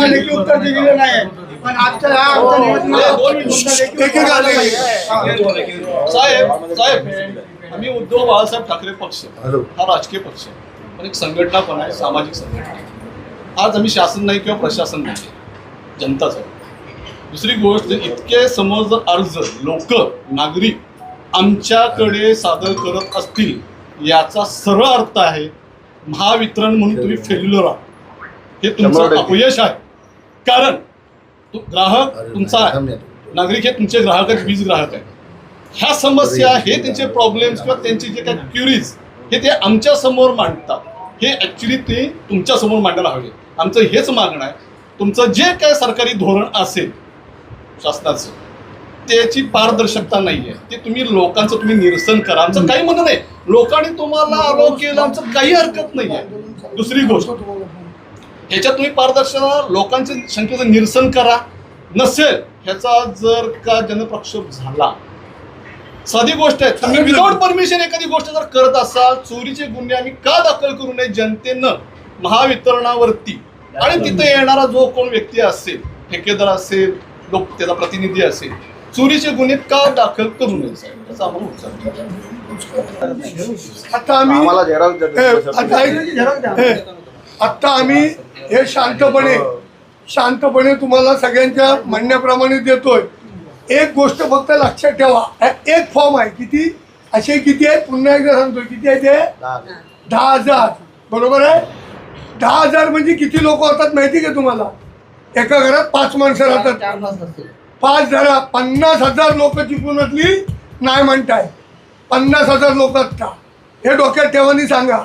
लेखी उत्तर दिलेलं नाही पण आजच्या साहेब आम्ही उद्धव बाळासाहेब ठाकरे पक्ष हा राजकीय पक्ष पण एक संघटना पण आहे, सामाजिक संघटना. आज आम्ही शासन नाही किंवा प्रशासन नाही, जनताच आहे. दुसरी गोष्ट, इतके समोर अर्ज लोक नागरिक आमच्याकडे सादर करत असतील याचा सरळ अर्थ आहे महावितरण म्हणून तुम्ही फेल्युअर आहात. हे तुमचं अपयश आहे. कारण ग्राहक तुमचा आहे, नागरिक हे तुमचे ग्राहक आहेत, वीज ग्राहक आहेत. ह्या समस्या हे त्यांचे प्रॉब्लेम्स किंवा त्यांचे जे काही क्युरीज हे ते आमच्या समोर मांडतात. हे ऍक्च्युली ते तुमच्या समोर मांडायला हवे. आमचं हेच मागणं आहे, तुमचं जे काय सरकारी धोरण असेल शासनाचं त्याची पारदर्शकता नाहीये, ते तुम्ही लोकांचं तुम्ही निरसन करा. आमचं काही म्हणणं नाही, लोकांनी तुम्हाला अलाव केलं, आमचं काही हरकत नाहीये. दुसरी गोष्ट, ह्याच्यात तुम्ही पारदर्शकता लोकांच्या शंकेचं निरसन करा. नसेल ह्याचा जर का जनप्रक्षोभ झाला, साधी गोष्ट आहे, तुम्ही विदाउट परमिशन एखादी गोष्ट जर करत असाल, चोरीचे गुन्हे आम्ही का दाखल करू नये जनतेनं महावितरणावरती आणि तिथे येणारा जो कोण व्यक्ती असेल, ठेकेदार असेल, लोक त्याचा प्रतिनिधी असेल, चोरीचे गुन्हे का दाखल करू नये साहेब, त्याचा आम्हाला आता आम्ही हे शांतपणे तुम्हाला सगळ्यांच्या म्हणण्याप्रमाणे देतोय. एक गोष्ट फक्त लक्षात ठेवा, एक फॉर्म आहे, किती असे किती आहेत पुन्हा एकदा सांगतोय, किती आहे ते 10,000. बरोबर आहे. 10,000 म्हणजे किती लोक होतात माहिती का तुम्हाला? एका घरात 5 माणसं राहतात. 5 धरा, 50,000 लोक चिपळूणातली नाही म्हणताय. 50,000 लोक का हे डोक्यात ठेवानी सांगा.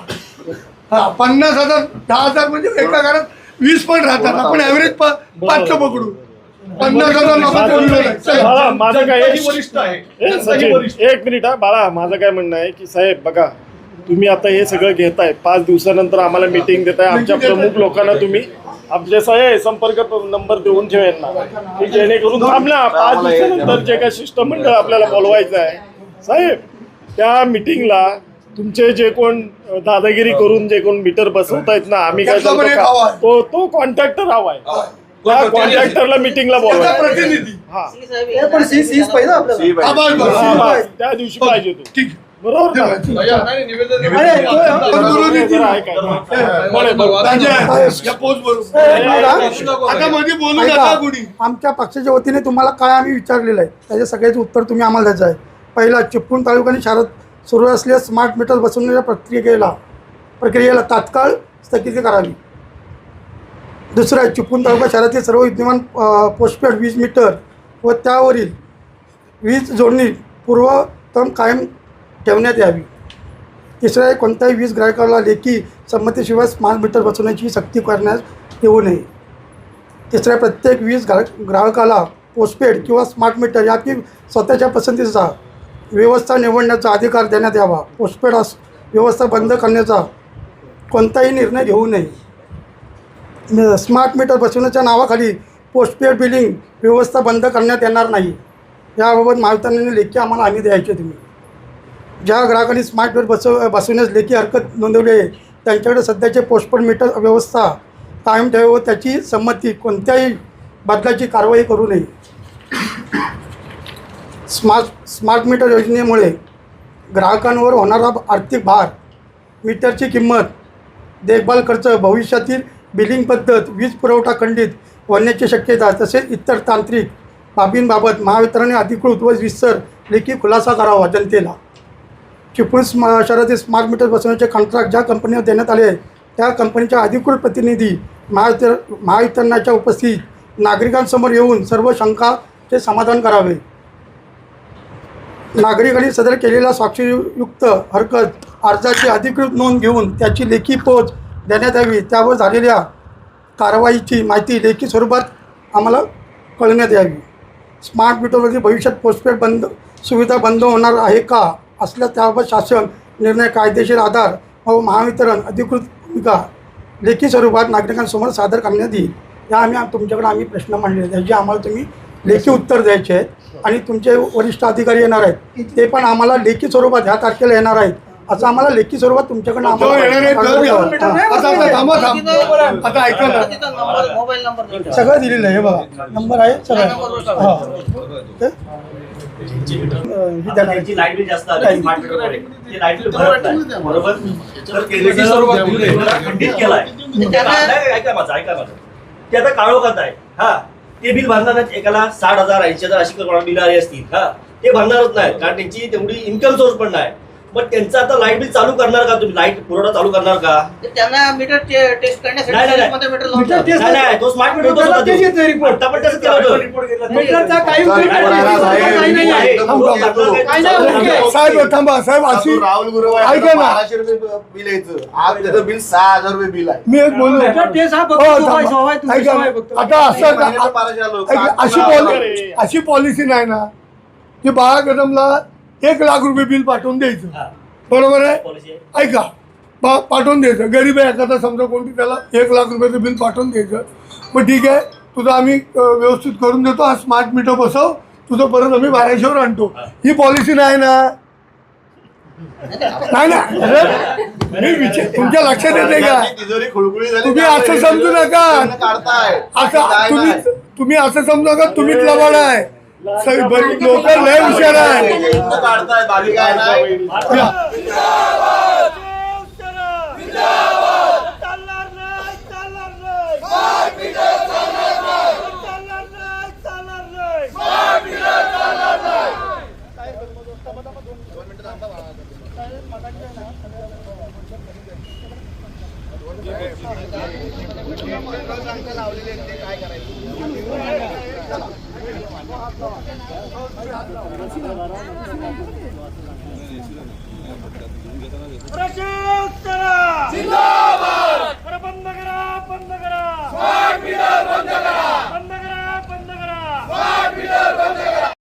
हा 50,000, 10,000 म्हणजे एका घरात 20 पण राहतात. आपण ऍव्हरेज 5 पकडू. 50,000 लोकांचा माझं काय एक मिनिट हा बाळा, माझं काय म्हणणं आहे की साहेब बघा, तुम्ही आता हे सगळं घेताय, 5 दिवसानंतर आम्हाला मीटिंग देताय. आमच्या प्रमुख लोकांना तुम्ही आमच्या संपर्क नंबर देऊन ठेवेल ना, की जेणेकरून थांबल्या 5 दिवसानंतर जे काही शिष्टमंडळ आपल्याला बोलवायचं आहे साहेब, त्या मीटिंगला तुमचे जे कोण दादागिरी करून जे कोण मीटर बसवतायत ना, आम्ही काय तो कॉन्ट्रॅक्टर हवाय, त्या कॉन्ट्रॅक्टरला मीटिंगला बोलवायचं प्रतिनिधी. हा त्या दिवशी पाहिजे तो. ठीक बरोबर. आमच्या पक्षाच्या वतीने तुम्हाला काय आम्ही विचारलेलं आहे त्याच्या सगळ्याचं उत्तर तुम्ही आम्हाला द्यायचं आहे. पहिला, चिपळूण तालुक्याने शहरात सुरू असलेल्या स्मार्ट मीटर बसवण्याच्या प्रक्रियेला तात्काळ स्थगिती करावी. दुसरा, चिपळूण तालुका शहरातील सर्व विद्यमान पोस्टपेड वीज मीटर व त्यावरील वीज जोडणी पूर्वतम कायम ठेवण्यात यावी. तिसरा, कोणत्याही वीज ग्राहकाला लेखी संमतीशिवाय स्मार्ट मीटर बसवण्याची सक्ती करण्यात येऊ नये. तिसऱ्या, प्रत्येक वीज ग्राहकाला पोस्टपेड किंवा स्मार्ट मीटर यापैकी स्वतःच्या पसंतीचा व्यवस्था निवडण्याचा अधिकार देण्यात यावा. पोस्टपेड व्यवस्था बंद करण्याचा कोणताही निर्णय घेऊ नये. स्मार्ट मीटर बसवण्याच्या नावाखाली पोस्टपेड बिलिंग व्यवस्था बंद करण्यात येणार नाही. याबाबत महावितरणाने लेखी आम्हाला हमी द्यायची. तुम्ही ज्या ग्राहकांनी स्मार्ट मीटर बसवण्यास लेखी हरकत नोंदवली आहे त्यांच्याकडे सध्याचे पोस्टपेड मीटर व्यवस्था कायम ठेवा व त्याची संमती कोणत्याही बदलाची कारवाई करू नये. स्मार्ट मीटर योजनेमुळे ग्राहकांवर होणारा आर्थिक भार, मीटरची किंमत, देखभाल खर्च, भविष्यातील बिलिंग पद्धत, वीज पुरवठा खंडित होण्याची शक्यता तसेच इतर तांत्रिक बाबींबाबत महावितरणाने अधिकृत व विस्तर लेखी खुलासा करावा जनतेला. चिपळूण शहरातील स्मार्ट मीटर बसवण्याचे कॉन्ट्रॅक्ट ज्या कंपनीवर देण्यात आले आहे त्या कंपनीच्या अधिकृत प्रतिनिधी महावितरणाच्या उपस्थितीत नागरिकांसमोर येऊन सर्व शंकाचे समाधान करावे. नागरिकांनी सदर केलेल्या स्वाक्षरीयुक्त हरकत अर्जाची अधिकृत नोंद घेऊन त्याची लेखी पोच देण्यात यावी. त्यावर झालेल्या कारवाईची माहिती लेखी स्वरूपात आम्हाला कळवण्यात यावी. स्मार्ट मीटरवरती भविष्यात पोस्टपेड सुविधा बंद होणार आहे का असल्यास त्याबाबत शासन निर्णय, कायदेशीर आधार व महावितरण अधिकृत भूमिका लेखी स्वरूपात नागरिकांसमोर सादर करण्यात येईल. या तुमच्याकडे प्रश्न मांडले त्याचे आम्हाला तुम्ही लेखी उत्तर द्यायचे आहेत आणि तुमचे वरिष्ठ अधिकारी येणार आहेत ते पण आम्हाला लेखी स्वरूपात ह्या तारखेला येणार आहेत असं आम्हाला लेखी स्वरूपात तुमच्याकडनं आता ऐका ना, मोबाईल नंबर सगळं दिलेलं आहे. हे बघा नंबर आहे सगळं. हा ते, ही द्या ना. त्यांची लाईट बिल जास्त आली स्मार्ट मीटरमुळे. ते लाईट बिल भरत नाही, बरोबर. तर केंद्राने खंडित केलाय. ऐका माझं ते आता काळोखात आहे. हा, ते बिल भरणार नाहीत. एकाला 60,000 80,000 अशी बिल आली असतील. हा, ते भरणारच नाही, कारण त्यांची तेवढी इन्कम सोर्स पण नाही. मग त्यांचं आता लाईट बिल चालू करणार का तुम्ही? लाईट पुरवठा चालू करणार का? त्यांना मीटर टेस्ट करण्यासाठी नाही. मध्ये मीटर नाही, तो स्मार्ट मीटर आता पण तसंच केलं होतं. मीटरचा काही साहेब थांबा साहेब, अशी राहुल गुरुवार ऐका ना. 1200 रुपये बिल यायचं, आज त्याचं बिल 6,000 रुपये बिल आहे. मी एक बोललो. हो, थांबा. ऐका ना. आता असं महिन्याला 1200 आलो. अशी पॉलिसी नाही ना की बाळा कदमला 1 लाख रुपये बिल पाठवून द्यायचं, बरोबर आहे? पॉलिसी आहे. ऐका, पाठवून द्यायचं. गरीब आहे एखादा समजा कोणती, त्याला 1 लाख रुपयाचं बिल पाठवून द्यायचं. मग ठीक आहे, तुझं आम्ही व्यवस्थित करून देतो, हा स्मार्ट मीटर बसव, तुझं परत आम्ही 1200वर आणतो. ही पॉलिसी नाही ना. नाही ना, मी विचार तुमच्या लक्षात येते का? तिजोरी खुळखुळी झाली. तुम्ही असं समजू नका. काढताय असं तुम्ही असं समजू नका तुम्हीच लबाड आहे. लोक लय हुशार आहे. काढताय, बाकी काय नाही. प्रशासक